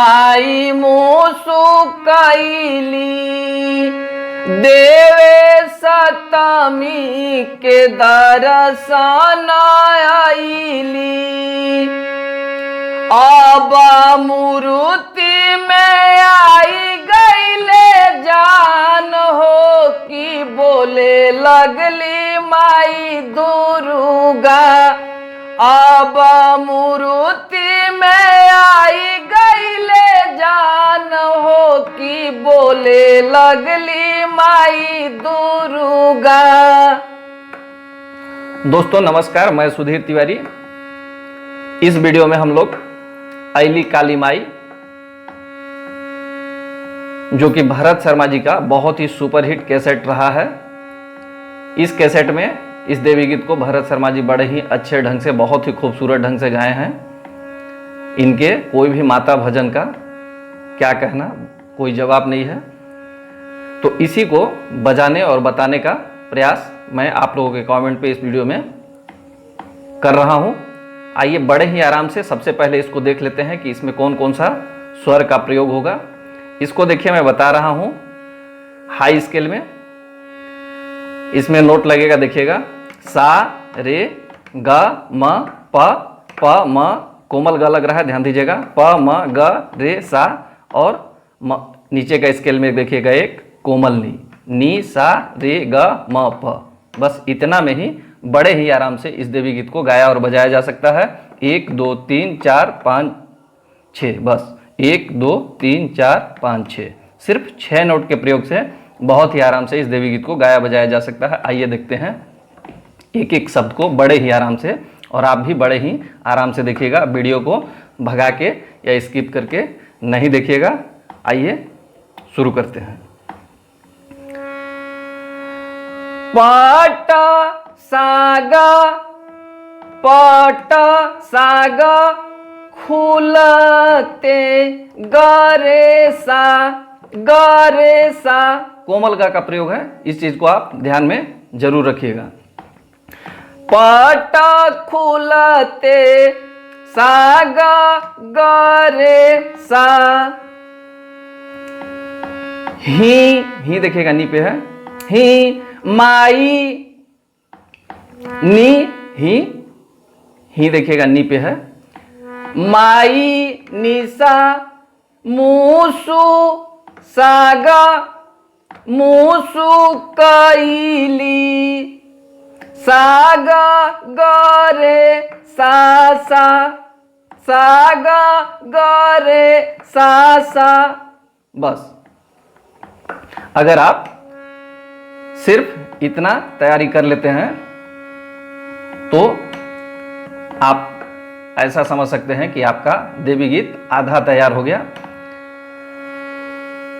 माई मुसुकैली, देवे सतमी के दर्शन आईली। अब मूर्ति में आई गईले जान हो कि बोले लगली माई दुर्गा। अब मूर्ति में आई गईले जान हो कि बोले लगली माई दुर्गा। दोस्तों नमस्कार, मैं सुधीर तिवारी। इस वीडियो में हम लोग अली काली माई, जो कि भरत शर्मा जी का बहुत ही सुपरहिट कैसेट रहा है, इस कैसेट में इस देवी गीत को भरत शर्मा जी बड़े ही अच्छे ढंग से, बहुत ही खूबसूरत ढंग से गाए हैं। इनके कोई भी माता भजन का क्या कहना, कोई जवाब नहीं है। तो इसी को बजाने और बताने का प्रयास मैं आप लोगों के कमेंट पे इस वीडियो में कर रहा हूं। आइए बड़े ही आराम से सबसे पहले इसको देख लेते हैं कि इसमें कौन कौन सा स्वर का प्रयोग होगा। इसको देखिए, मैं बता रहा हूं हाई स्केल में। इसमें नोट लगेगा, देखिएगा, सा रे ग म प म, कोमल ग लग रहा है, ध्यान दीजिएगा, प म ग रे सा, और नीचे का स्केल में देखिएगा एक कोमल नी सा रे ग म प। बस इतना में ही बड़े ही आराम से इस देवी गीत को गाया और बजाया जा सकता है। 1 2 3 4 5 6, बस 1 2 3 4 5 6, सिर्फ 6 नोट के प्रयोग से बहुत ही आराम से इस देवी गीत को गाया बजाया जा सकता है। आइए देखते हैं एक एक शब्द को बड़े ही आराम से, और आप भी बड़े ही आराम से देखिएगा, वीडियो को भगा के या स्किप करके नहीं देखिएगा। आइए शुरू करते हैं। पट साग खुलते गरे सा। कोमल गा का प्रयोग है, इस चीज को आप ध्यान में जरूर रखिएगा। पट खुलते साग गरे सा। ही देखिएगा, नी पे है, ही माई, नी ही देखिएगा, नी पे है, माई निशा मूसु सागा मूसु कैली, सागा गरे सा सागा गरे सा। बस अगर आप सिर्फ इतना तैयारी कर लेते हैं तो आप ऐसा समझ सकते हैं कि आपका देवी गीत आधा तैयार हो गया।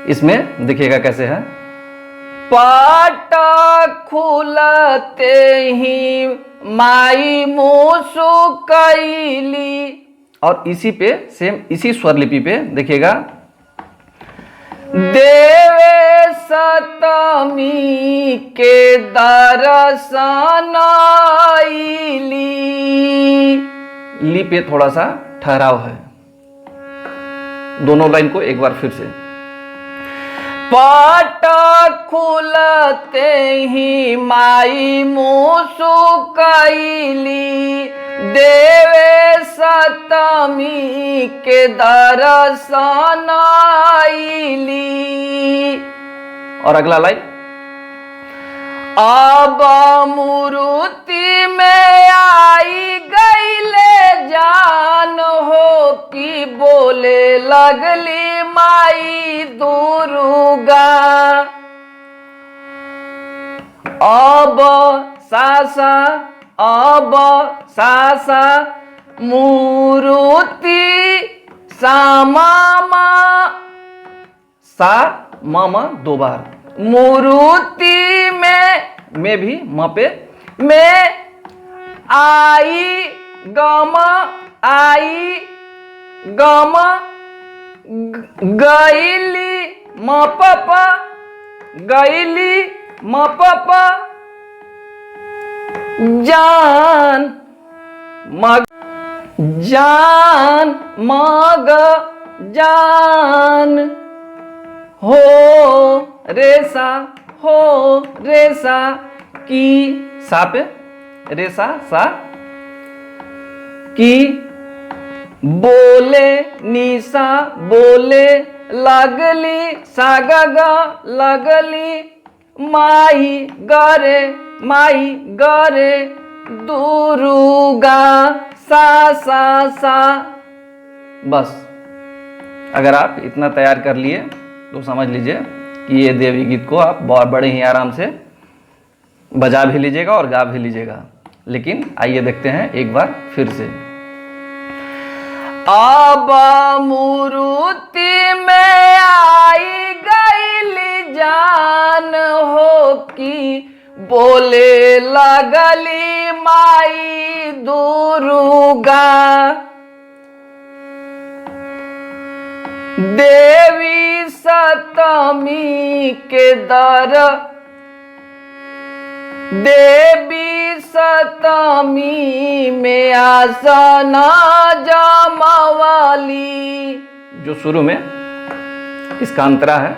इसमें देखिएगा कैसे है। पट खुलते ही माई मूसु कैली, और इसी पे सेम, इसी स्वर लिपि पे देखिएगा, देवे सतमी के दर्शन आईली। ली पे थोड़ा सा ठहराव है। दोनों लाइन को एक बार फिर से। पट खुलते ही माई मूसु कैली, देवे सतमी के दर्शन आईली। और अगला लाइन, अब मूर्ति में आई गईले जान हो कि बोले लगली माई दुर्गा। अब सासा मूर्ति सामा सा म दो बार, मूर्ति में भी म पे, में आई गम गईली म पपा गईली म पपा जान मग जान हो रेसा हो रेसा की सा पे रेसा सा की बोले निशा बोले लगली सागा लगली माई गरे दुर्गा सा। बस अगर आप इतना तैयार कर लिए तो समझ लीजिए कि ये देवी गीत को आप बहुत बड़े ही आराम से बजा भी लीजिएगा और गा भी लीजिएगा। लेकिन आइए देखते हैं एक बार फिर से। अब मूर्ति में आई गई जान हो कि बोले लगली माई दुर्गा देवी सतमी के दर देवी सतमी में आसना जमावाली। जो शुरू में इसका अंतरा है,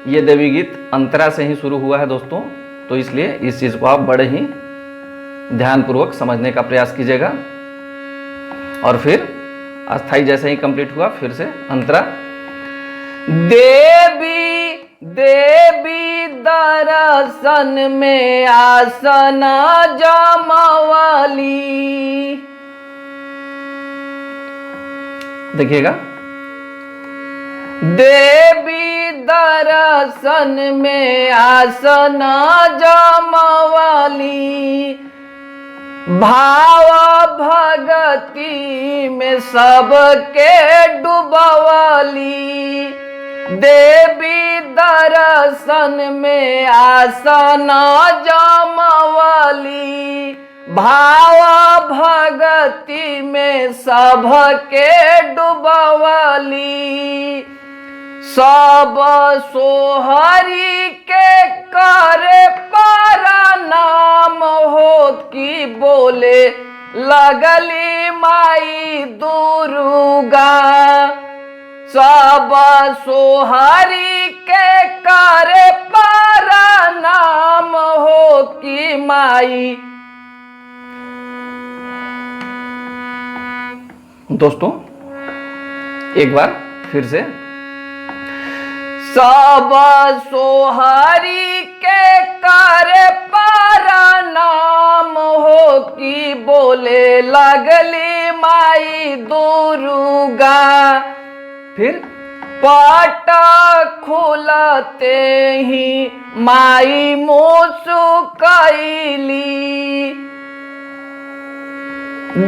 ये देवी गीत अंतरा से ही शुरू हुआ है दोस्तों, तो इसलिए इस चीज को आप बड़े ही ध्यानपूर्वक समझने का प्रयास कीजिएगा। और फिर अस्थाई जैसे ही कंप्लीट हुआ फिर से अंतरा देवी दर्शन में आसना जमावाली। देखिएगा, देवी दर्शन में आसना जमावाली भाव भगति में सबके डुबवाली देवी दर्शन में आसना जमावाली भाव भगति में सबके डुबवाली सब सोहरी के करे परनाम हो कि बोले लगली माई दुर्गा सब सोहरी के करे परनाम हो कि माई। दोस्तों एक बार फिर से सब सोहरी के करे परनाम हो कि बोले लगली माई दुर्गा। फिर पट खुलते ही माई मुस्कुराइली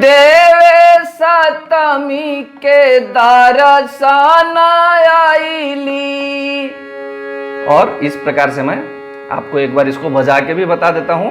देवे सतमी के दर्शन आईली। और इस प्रकार से मैं आपको एक बार इसको बजा के भी बता देता हूं।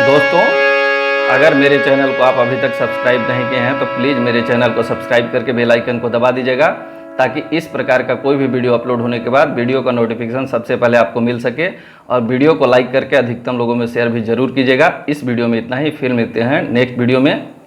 दोस्तों अगर मेरे चैनल को आप अभी तक सब्सक्राइब नहीं किए हैं तो प्लीज़ मेरे चैनल को सब्सक्राइब करके बेल आइकन को दबा दीजिएगा ताकि इस प्रकार का कोई भी वीडियो अपलोड होने के बाद वीडियो का नोटिफिकेशन सबसे पहले आपको मिल सके। और वीडियो को लाइक करके अधिकतम लोगों में शेयर भी जरूर कीजिएगा। इस वीडियो में इतना ही, फिर मिलते हैं नेक्स्ट वीडियो में।